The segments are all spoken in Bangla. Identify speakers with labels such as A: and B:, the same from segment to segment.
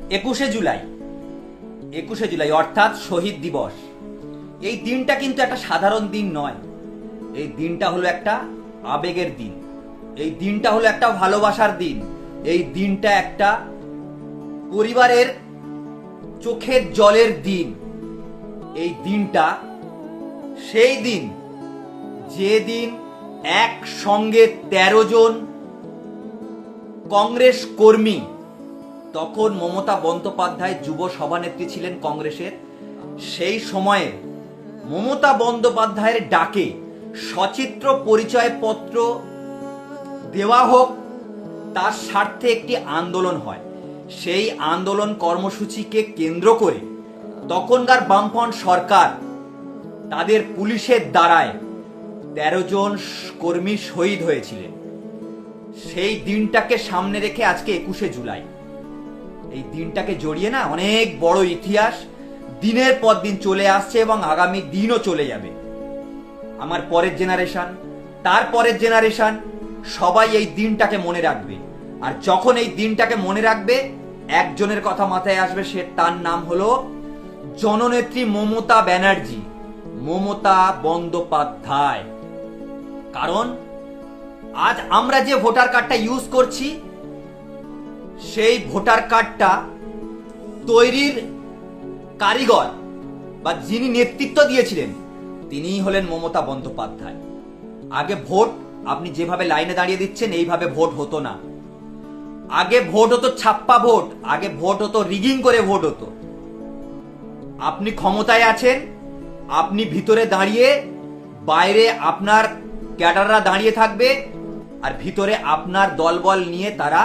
A: 21শে জুলাই, 21শে জুলাই অর্থাৎ শহীদ দিবস। এই দিনটা কিন্তু একটা সাধারণ দিন নয়। এই দিনটা হলো একটা আবেগের দিন, এই দিনটা হলো একটা ভালোবাসার দিন, এই দিনটা একটা পরিবারের চোখের জলের দিন। এই দিনটা সেই দিন যে দিন একসঙ্গে 13 জন কংগ্রেস কর্মী, তখন মমতা বন্দ্যোপাধ্যায় যুব সভানেত্রী ছিলেন কংগ্রেসের, সেই সময়ে মমতা বন্দ্যোপাধ্যায়ের ডাকে সচিত্র পরিচয়পত্র দেওয়া হোক, তার স্বার্থে একটি আন্দোলন হয়। সেই আন্দোলন কর্মসূচিকে কেন্দ্র করে তখনকার বামফ্রন্ট সরকার তাদের পুলিশের দ্বারায় 13 জন কর্মী শহীদ হয়েছিলেন। সেই দিনটাকে সামনে রেখে আজকে 21শে জুলাই। এই দিনটাকে জড়িয়ে না অনেক বড় ইতিহাস দিনের পর দিন চলে আসছে এবং আগামী দিনও চলে যাবে। আমার পরের জেনারেশন, তার পরের জেনারেশন সবাই এই দিনটাকে মনে রাখবে। আর যখন এই দিনটাকে মনে রাখবে, একজনের কথা মাথায় আসবে, সে তার নাম হলো জননেত্রী মমতা ব্যানার্জি, মমতা বন্দ্যোপাধ্যায়। কারণ আজ আমরা যে ভোটার কার্ডটা ইউজ করছি, সেই ভোটার কার্ডটা তৈরির কারিগর বা যিনি নেতৃত্ব দিয়েছিলেন তিনিই হলেন মমতা বন্দ্যোপাধ্যায়। আগে ভোট আপনি যেভাবে লাইনে দাঁড়িয়ে দিচ্ছেন এইভাবে ভোট হতো না। আগে ভোট হতো ছাপ্পা ভোট, আগে ভোট হতো রিগিং করে ভোট হতো। আপনি ক্ষমতায় আছেন, আপনি ভিতরে দাঁড়িয়ে, বাইরে আপনার ক্যাডাররা দাঁড়িয়ে থাকবে, আর ভিতরে আপনার দলবল নিয়ে তারা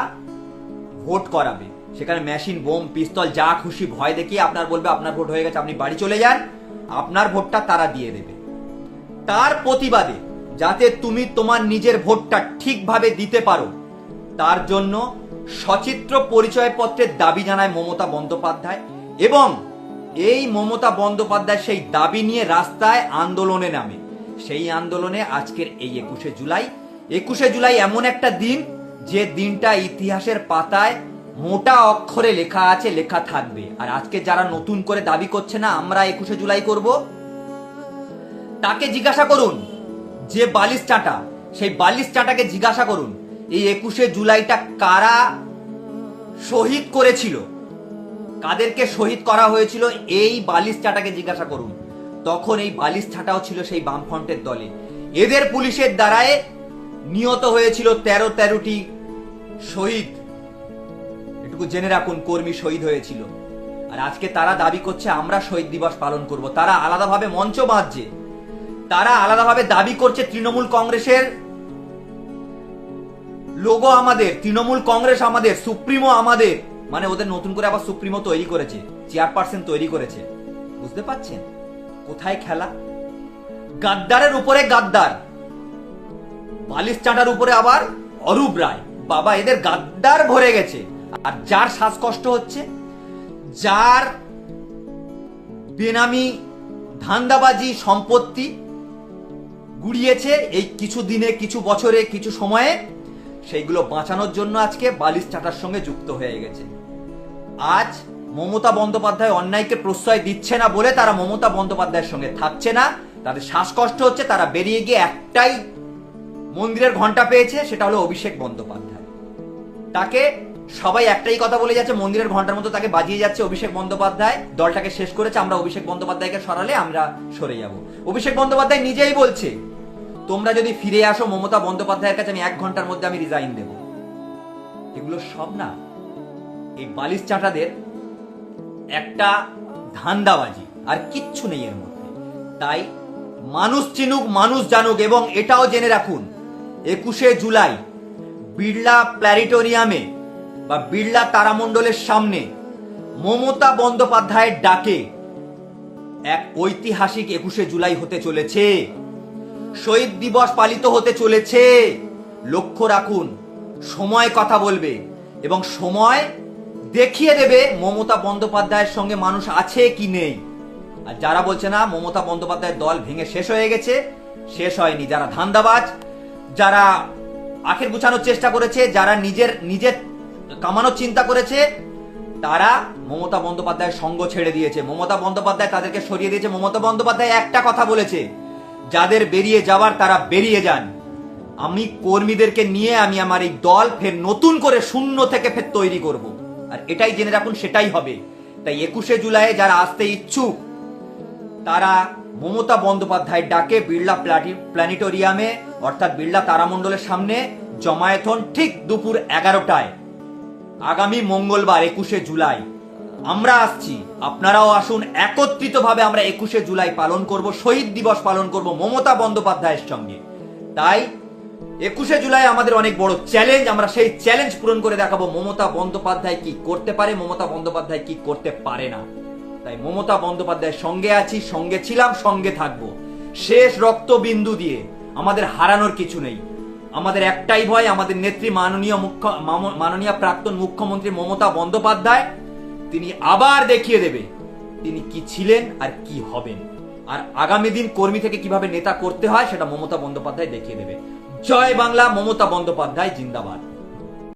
A: ভোট করাবে। সেখানে মেশিন, বোম, পিস্তল যা খুশি ভয় দেখিয়ে আপনার বলবে আপনার ভোট হয়ে গেছে, আপনি বাড়ি চলে যান, আপনার ভোটটা তারা দিয়ে দেবে। তার প্রতিবাদে যাতে তুমি তোমার নিজের ভোটটা ঠিকভাবে দিতে পারো, তার জন্য সচিত্র পরিচয়পত্রের দাবি জানায় মমতা বন্দ্যোপাধ্যায়। এবং এই মমতা বন্দ্যোপাধ্যায় সেই দাবি নিয়ে রাস্তায় আন্দোলনে নামে। সেই আন্দোলনে আজকের এই 21শে জুলাই। 21শে জুলাই এমন একটা দিন যে দিনটা ইতিহাসের পাতায় মোটা অক্ষরে লেখা আছে, লেখা থাকবে। আর আজকে যারা নতুন করে দাবি করছে না আমরা 21শে জুলাই করব, তাকে জিজ্ঞাসা করুন যে বালিশ চাটা, সেই বালিশ চাটাকে জিজ্ঞাসা করুন এই 21শে জুলাইটা কারা শহীদ করেছিল, কাদেরকে শহীদ করা হয়েছিল, এই বালিশ চাটাকে জিজ্ঞাসা করুন। তখন এই বালিশ ছাটাও ছিল সেই বামফ্রন্টের দলে। এদের পুলিশের দ্বারায় নিহত হয়েছিল 13টি শহীদ, এটুকু জেনে রাখুন, কর্মী শহীদ হয়েছিল। আর আজকে তারা দাবি করছে আমরা শহীদ দিবস পালন করব। তারা আলাদাভাবে মঞ্চ বাঁধছে, তারা আলাদাভাবে দাবি করছে তৃণমূল কংগ্রেসের লোগো আমাদের, তৃণমূল কংগ্রেস আমাদের, সুপ্রিমো আমাদের। মানে ওদের নতুন করে আবার সুপ্রিমো তৈরি করেছে, চেয়ারপারসন তৈরি করেছে। বুঝতে পাচ্ছেন কোথায় খেলা? গাদ্দারের উপরে গাদ্দার, বালিশ চাটার উপরে আবার অরূপ রায়। বাবা, এদের গাদ্দার ভরে গেছে। আর যার শ্বাসকষ্ট হচ্ছে, যার বেনামি ধান্দাবাজি সম্পত্তি গুড়িয়েছে এই কিছু দিনে, কিছু বছরে, কিছু সময়ে, সেইগুলো বাঁচানোর জন্য আজকে বালিশ চাটার সঙ্গে যুক্ত হয়ে গেছে। আজ মমতা বন্দ্যোপাধ্যায় অন্যায়কে প্রশ্রয় দিচ্ছে না বলে তারা মমতা বন্দ্যোপাধ্যায়ের সঙ্গে থাকছে না। তাদের শ্বাসকষ্ট হচ্ছে, তারা বেরিয়ে গিয়ে একটাই মন্দিরের ঘন্টা পেয়েছে, সেটা হলো অভিষেক বন্দ্যোপাধ্যায়। তাকে সবাই একটাই কথা বলে যাচ্ছে, মন্দিরের ঘন্টার মতো তাকে বাজিয়ে যাচ্ছে অভিষেক বন্দ্যোপাধ্যায় দলটাকে শেষ করেছে, আমরা অভিষেক বন্দ্যোপাধ্যায়কে সরালে আমরা সরে যাব। অভিষেক বন্দ্যোপাধ্যায় নিজেই বলছে তোমরা যদি ফিরে আসো মমতা বন্দ্যোপাধ্যায়ের কাছে, আমি 1 ঘন্টার মধ্যে আমি রিজাইন দেব। এগুলো সব না এই বালিশ চাটাদের একটা ধান্দাবাজি, আর কিচ্ছু নেই এর মধ্যে। তাই মানুষ চিনুক, মানুষ জানুক। এবং এটাও জেনে রাখুন 21শে জুলাই বিড়লা প্ল্যানেটোরিয়ামে বা বিড়লা তারামণ্ডলের সামনে মমতা বন্দ্যোপাধ্যায়ের ডাকে এক ঐতিহাসিক 21শে জুলাই হতে চলেছে। শহীদ দিবস পালিত হতে চলেছে। লক্ষ্য রাখুন, সময় কথা বলবে এবং সময় দেখিয়ে দেবে মমতা বন্দ্যোপাধ্যায়ের সঙ্গে মানুষ আছে কি নেই। আর যারা বলছে না মমতা বন্দ্যোপাধ্যায়ের দল ভেঙে শেষ হয়ে গেছে, শেষ হয়নি। যারা ধান্দাবাজ, যারা আখের গুছানোর চেষ্টা করেছে, যারা নিজের কামানোর চিন্তা করেছে, তারা মমতা বন্দ্যোপাধ্যায়ের সঙ্গ ছেড়ে দিয়েছে, মমতা বন্দ্যোপাধ্যায় তাদেরকে সরিয়ে দিয়েছে। মমতা বন্দ্যোপাধ্যায় একটা কথা বলেছে, যাদের বেরিয়ে যাওয়ার তারা বেরিয়ে যান। আমি কর্মীদেরকে নিয়ে আমি আমার এই দল ফের নতুন করে শূন্য থেকে ফের তৈরি করব, আর এটাই জেনে রাখুন সেটাই হবে। তাই 21শে জুলাই যারা আসতে ইচ্ছুক তারা মমতা বন্দ্যোপাধ্যায়ের ডাকে বিড়লা প্ল্যানেটোরিয়ামে অর্থাৎ বিড়লা তারামণ্ডলের সামনে জমায়েত হন ঠিক দুপুর 11টায় আগামী মঙ্গলবার 21শে জুলাই। আমরা আসছি, আপনারাও আসুন। একত্রিতভাবে আমরা 21শে জুলাই পালন করব, শহীদ দিবস পালন করব মমতা বন্দ্যোপাধ্যায়ের সঙ্গে। তাই 21শে জুলাই আমাদের অনেক বড় চ্যালেঞ্জ, আমরা সেই চ্যালেঞ্জ পূরণ করে দেখাবো মমতা বন্দ্যোপাধ্যায় কি করতে পারে, মমতা বন্দ্যোপাধ্যায় কি করতে পারে না। তাই মমতা বন্দ্যোপাধ্যায়ের সঙ্গে আছি, সঙ্গে ছিলাম, সঙ্গে থাকবো। শেষ রক্তবিন্দু দিয়ে আমাদের হারানোর কিছু নেই। আমাদের একটাই ভয়, আমাদের নেত্রী মাননীয় প্রাক্তন মুখ্যমন্ত্রী মমতা বন্দ্যোপাধ্যায় তিনি আবার দেখিয়ে দেবে তিনি কি ছিলেন আর কি হবেন, আর আগামী দিন কর্মী থেকে কিভাবে নেতা করতে হয় সেটা মমতা বন্দ্যোপাধ্যায় দেখিয়ে দেবে। জয় বাংলা, মমতা বন্দ্যোপাধ্যায় জিন্দাবাদ।